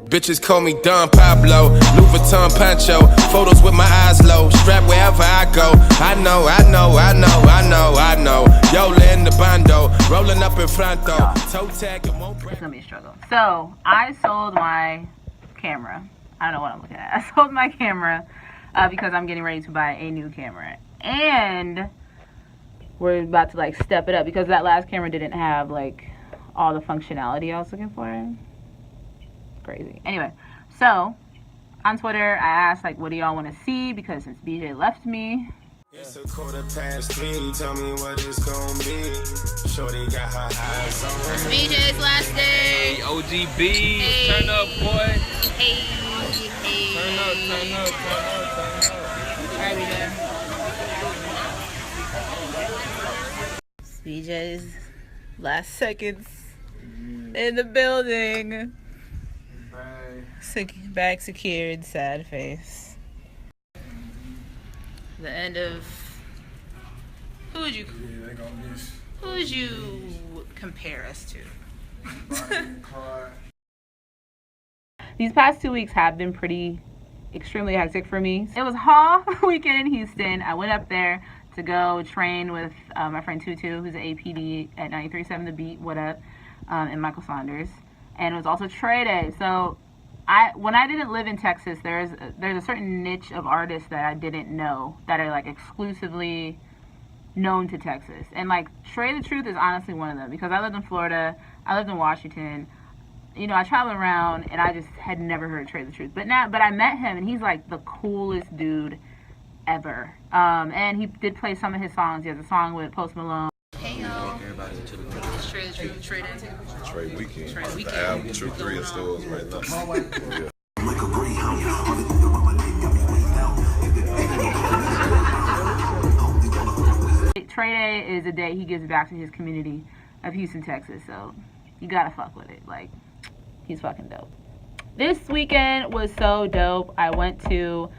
Bitches call me Don Pablo, Louis Vuitton Pancho, photos with my eyes low, strapped wherever I go. I know. Yola in the bando, rolling up in Fronto, toe tag and won't break. It's gonna be a struggle. So I sold my camera. I don't know what I'm looking at. I sold my camera because I'm getting ready to buy a new camera, and we're about to like step it up because that last camera didn't have like all the functionality I was looking for. Crazy. Anyway, so on Twitter I asked like, what do y'all want to see, because since BJ left me, it's 3:15, tell me what it's gonna be. Shorty got her eyes on BJ's last day. Hey, OGB, hey. Turn up, boy. Hey. Turn up. Alright, BJ. BJ's last seconds in the building. Bag secured, sad face. The end of who would you compare us to? These past 2 weeks have been extremely hectic for me. It was HAW weekend in Houston. I went up there to go train with my friend Tutu, who's an APD at 93.7 The Beat, what up, and Michael Saunders. And it was also Trae Day. So when I didn't live in Texas, there's a certain niche of artists that I didn't know that are like exclusively known to Texas. And like Trae the Truth is honestly one of them, because I lived in Florida, I lived in Washington. You know, I traveled around and I just had never heard Trae the Truth. But I met him and he's like the coolest dude ever. And he did play some of his songs. He has a song with Post Malone. Hey yo, it's Trae the Truth, Trae Day too. Trae Weekend. The album, True 3 in stores right now. Yeah. Trae Day is a day he gives back to his community of Houston, Texas. So you gotta fuck with it. Like, he's fucking dope. This weekend was so dope. I went to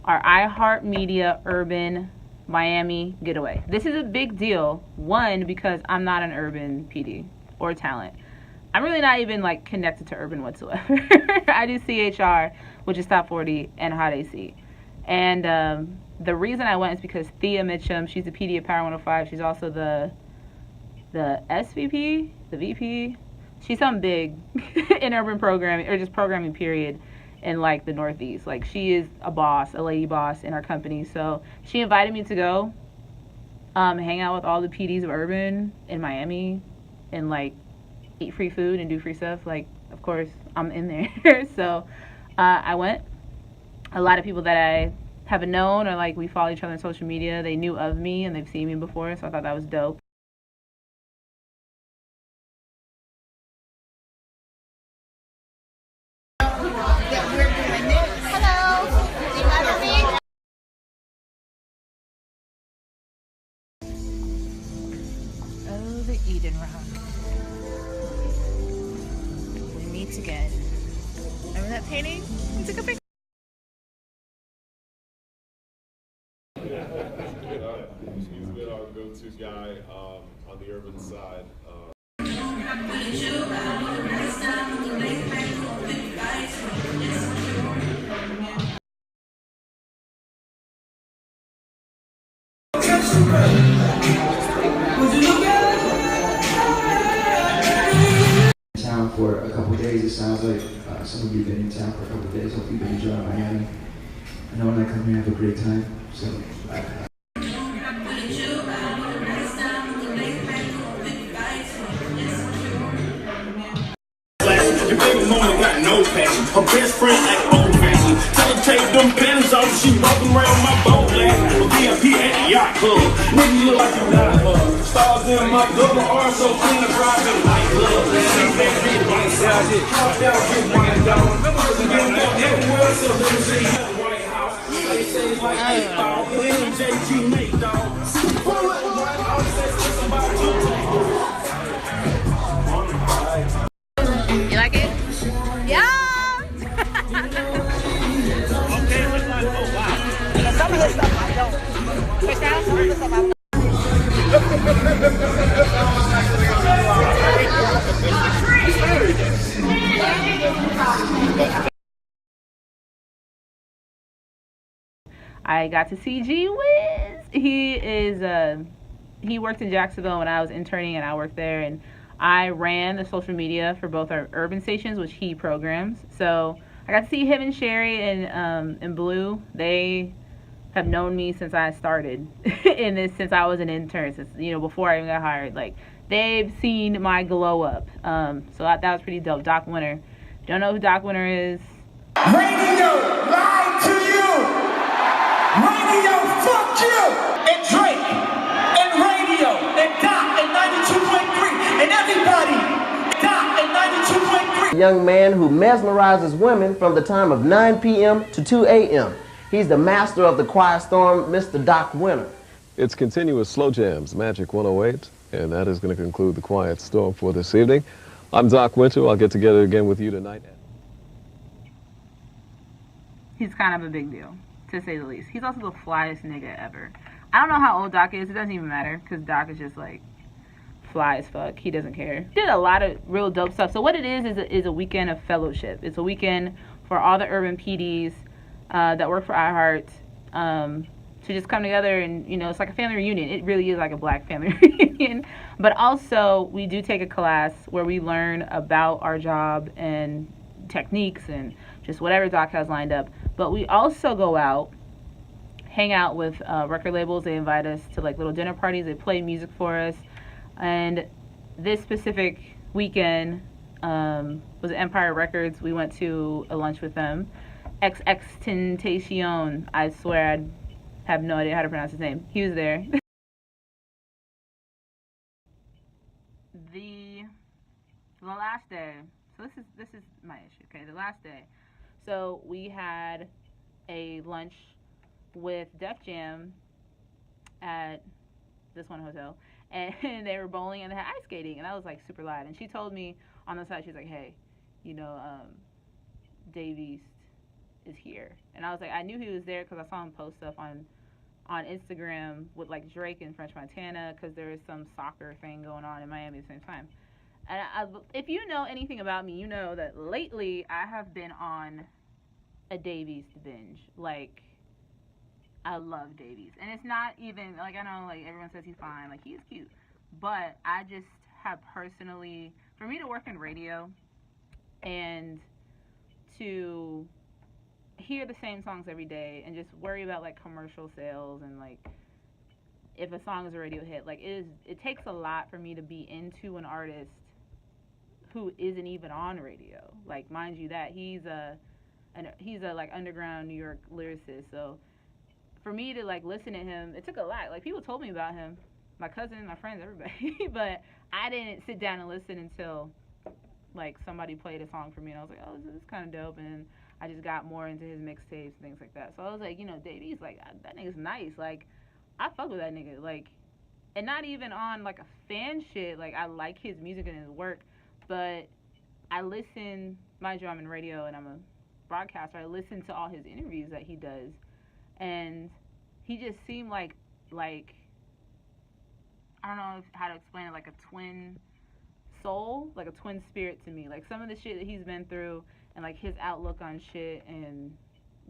our iHeartRadio Urban Miami getaway. This is a big deal. One, because I'm not an urban PD or talent. I'm really not even like connected to urban whatsoever. I do CHR, which is Top 40, and Hot AC. And the reason I went is because Thea Mitchum, she's the PD at Power 105. She's also the SVP, the VP. She's something big in urban programming, or just programming period, in like the Northeast. Like, she is a boss, a lady boss in our company. So she invited me to go hang out with all the PDs of urban in Miami and like eat free food and do free stuff. Like, of course I'm in there. So I went. A lot of people that I haven't known, or like we follow each other on social media, they knew of me and they've seen me before, so I thought that was dope. Oh, the Eden Rock. We meet again. Remember that painting? We took a picture. He's been our go-to guy on the urban side. Town for a couple days. It sounds like some of you have been in town for a couple days. Hope you've been enjoying Miami. I know when I come here, I have a great time. So. No passion. Her best friend like old fashioned. Tell her take them panties off. She walking around my boat laughing. VIP at the yacht club. Nigga look like you not above. Stars in my double R so clean the driving like love. See that big white side. Hop down, get white down. Get down everywhere. So let me see the White House. They say like they thought. MJG Nate dog. Pull up the White House. Say something about you. You like it? Yeah! Okay, let's not go. Wow. Some of this stuff I don't. Push down, some of this stuff I don't. I got to see G Wiz. He worked in Jacksonville when I was interning, and I worked there, and I ran the social media for both our urban stations, which he programs. So I got to see him and Sherry and Blue. They have known me since I started in this, since I was an intern, since, before I even got hired. Like, they've seen my glow up. So that was pretty dope. Doc Winter. Don't know who Doc Winter is? Radio lied to you. Radio fuck you. And Drake and radio and Doc and 92.3 and everybody. Doc and 92.3. Young man who mesmerizes women from the time of 9 p.m. to 2 a.m. He's the master of the quiet storm, Mr. Doc Winter. It's continuous slow jams, Magic 108, and that is going to conclude the quiet storm for this evening. I'm Doc Winter. I'll get together again with you tonight. He's kind of a big deal, to say the least. He's also the flyest nigga ever. I don't know how old Doc is. It doesn't even matter, because Doc is just, like, fly as fuck. He doesn't care. He did a lot of real dope stuff. So what it is a weekend of fellowship. It's a weekend for all the urban PDs that work for iHeart to just come together, and, it's like a family reunion. It really is like a black family reunion. But also, we do take a class where we learn about our job and techniques and just whatever Doc has lined up. But we also go out, hang out with record labels. They invite us to, like, little dinner parties. They play music for us. And this specific weekend was Empire Records. We went to a lunch with them. XXXTentacion. I swear I have no idea how to pronounce his name. He was there. The last day. So this is my issue. Okay, the last day. So we had a lunch with Def Jam at this one hotel, and they were bowling and they had ice skating, and I was like super loud. And she told me on the side, she's like, hey, Dave East is here. And I was like, I knew he was there because I saw him post stuff on Instagram with, like, Drake and French Montana, because there is some soccer thing going on in Miami at the same time. And if you know anything about me, you know that lately I have been on a Dave East binge. Like, I love Dave East. And it's not even, like, I know, like, everyone says he's fine. Like, he's cute. But I just have personally, for me to work in radio and to hear the same songs every day and just worry about, like, commercial sales and, like, if a song is a radio hit, like, it takes a lot for me to be into an artist who isn't even on radio. Like, mind you that he's a like underground New York lyricist. So for me to, like, listen to him, it took a lot. Like, people told me about him, my cousin, my friends, everybody, but I didn't sit down and listen until, like, somebody played a song for me, and I was like, oh, this is kind of dope. And then I just got more into his mixtapes and things like that. So I was like, Dave East, like, that nigga's nice. Like, I fuck with that nigga. Like, and not even on, like, a fan shit. Like, I like his music and his work, but I listen, mind you, I'm in radio and I'm a broadcaster. I listen to all his interviews that he does, and he just seemed like I don't know how to explain it, like a twin soul, like a twin spirit to me. Like, some of the shit that he's been through and, like, his outlook on shit and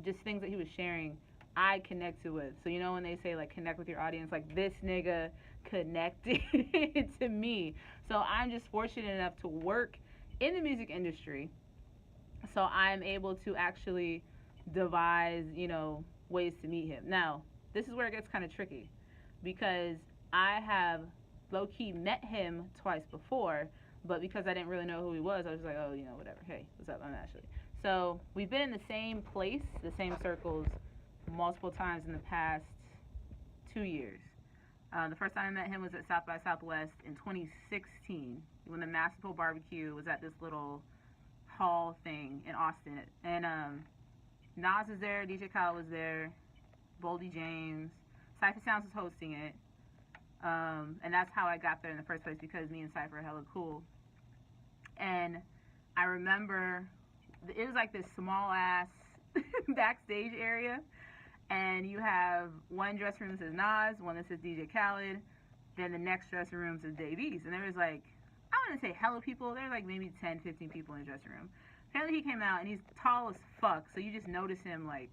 just things that he was sharing, I connected with. So, when they say, like, connect with your audience, like, this nigga connected to me. So I'm just fortunate enough to work in the music industry, so I'm able to actually devise, ways to meet him. Now, this is where it gets kind of tricky, because I have low-key met him twice before, but because I didn't really know who he was, I was like, oh, whatever. Hey, what's up? I'm Ashlee. So we've been in the same place, the same circles, multiple times in the past 2 years. The first time I met him was at South by Southwest in 2016, when the Masterful Barbecue was at this little hall thing in Austin. And Nas was there, DJ Khaled was there, Boldy James, Cypher Sounds was hosting it. And that's how I got there in the first place, because me and Cypher are hella cool. And I remember it was like this small ass backstage area, and you have one dressing room that says Nas, one that says DJ Khaled, then the next dressing room says Dave East. And there was, like, I wouldn't say hella people, there were like maybe 10, 15 people in the dressing room. Apparently he came out and he's tall as fuck, so you just notice him, like,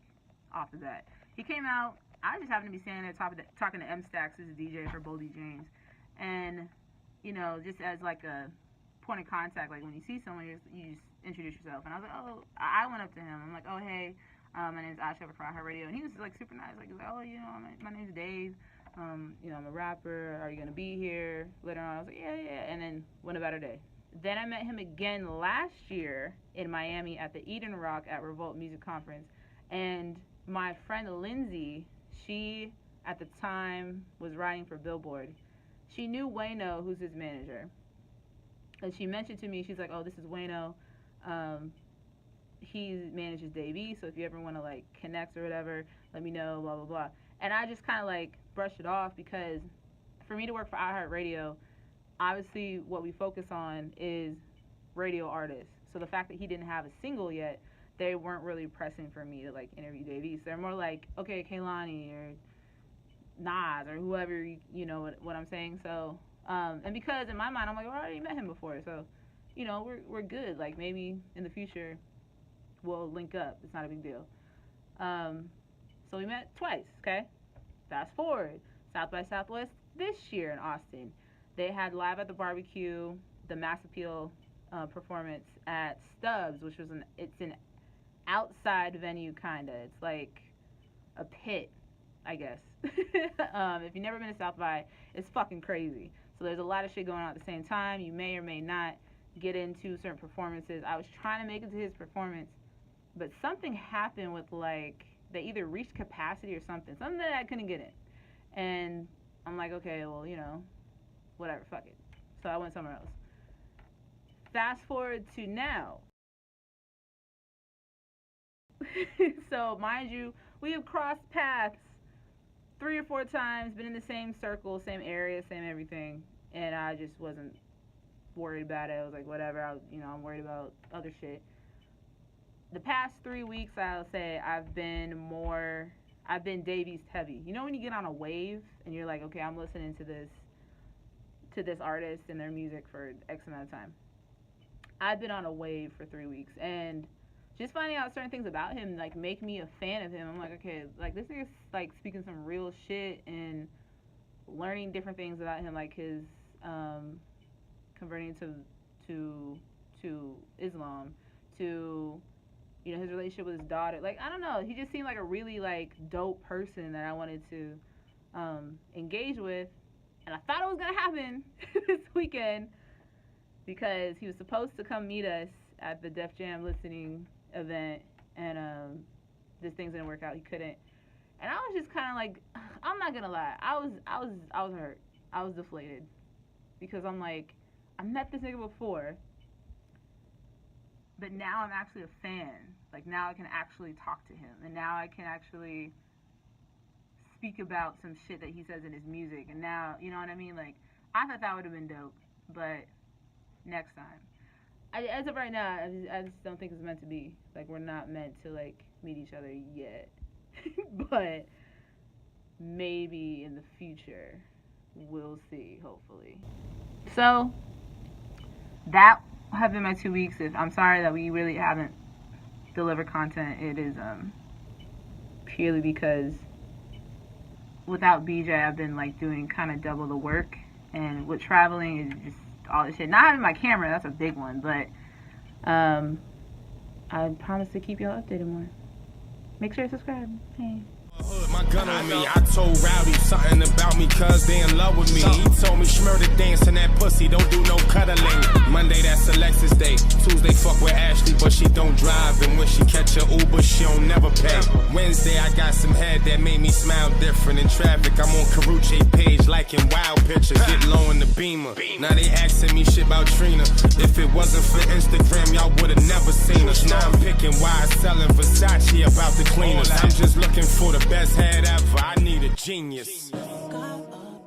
off the bat. he came out. I just happened to be standing there talking to M Stacks, who's a DJ for Boldy James, and you know, just as like a point of contact, like when you see someone, you just introduce yourself. And I was like, oh, I went up to him. I'm like, oh hey, my name's Ashlee from iHeartRadio, and he was like super nice. Like, oh, you know, my name's Dave. You know, I'm a rapper. Are you gonna be here later on? I was like, yeah. And then went about our day. Then I met him again last year in Miami at the Eden Rock at Revolt Music Conference. And my friend Lindsay, she at the time was writing for Billboard. She knew Wayno, who's his manager. And she mentioned to me, she's like, oh, this is Wayno. He manages Dave E, so if you ever want to like connect or whatever, let me know, blah, blah, blah. And I just kind of like brushed it off because for me to work for iHeartRadio, obviously what we focus on is radio artists. So the fact that he didn't have a single yet, they weren't really pressing for me to like interview Dave E. So they're more like, okay, Kehlani or Nas or whoever, you know what I'm saying. So, and because in my mind, I'm like, well, I already met him before. So, you know, we're good. Like maybe in the future we'll link up. It's not a big deal. So we met twice, okay? Fast forward, South by Southwest this year in Austin. They had Live at the Barbecue, the Mass Appeal performance at Stubbs, which was it's an outside venue kinda. It's like a pit, I guess. If you've never been to South by, it's fucking crazy. So there's a lot of shit going on at the same time. You may or may not get into certain performances. I was trying to make it to his performance, but something happened with like, they either reached capacity or something that I couldn't get in. And I'm like, okay, well, you know, whatever, fuck it. So I went somewhere else. Fast forward to now. So mind you, we have crossed paths 3 or 4 times, been in the same circle, same area, same everything, and I just wasn't worried about it. I was like, whatever, I'm worried about other shit. The past 3 weeks, I'll say I've been Dave East heavy. You know when you get on a wave and you're like, okay, I'm listening to this artist and their music for X amount of time. I've been on a wave for 3 weeks, and just finding out certain things about him like make me a fan of him. I'm like, okay, like this nigga's like speaking some real shit and learning different things about him, like his converting to Islam, to, you know, his relationship with his daughter. Like, I don't know, he just seemed like a really like dope person that I wanted to engage with. And I thought it was gonna happen this weekend because he was supposed to come meet us at the Def Jam listening event, and this thing didn't work out. He couldn't, and I was just kind of like, I'm not gonna lie, I was hurt. I was deflated because I'm like, I met this nigga before, but now I'm actually a fan. Like now I can actually talk to him, and now I can actually speak about some shit that he says in his music, and now, you know what I mean? Like, I thought that would have been dope, but next time. As of right now, I just don't think it's meant to be. Like, we're not meant to, like, meet each other yet. But maybe in the future, we'll see, hopefully. So, that have been my 2 weeks. I'm sorry that we really haven't delivered content. It is purely because without BJ, I've been, like, doing kind of double the work. And with traveling, it's just all this shit. Not having my camera, that's a big one, but I promise to keep y'all updated more. Make sure to subscribe. Hey. My gun on me. I told Rowdy something about me cause they in love with me. He told me Schmurda dance in that pussy, don't do no cuddling. Monday that's Alexis day. Tuesday fuck with Ashlee but she don't drive, and when she catch a Uber she don't never pay. Wednesday I got some head that made me smile different. In traffic I'm on Karuche page liking wild pictures. Get low in the Beamer. Now they asking me shit about Trina. If it wasn't for Instagram y'all would've never seen us. Now I'm picking why selling Versace about the cleaners. I'm just looking for the best head ever. I need a genius. Got up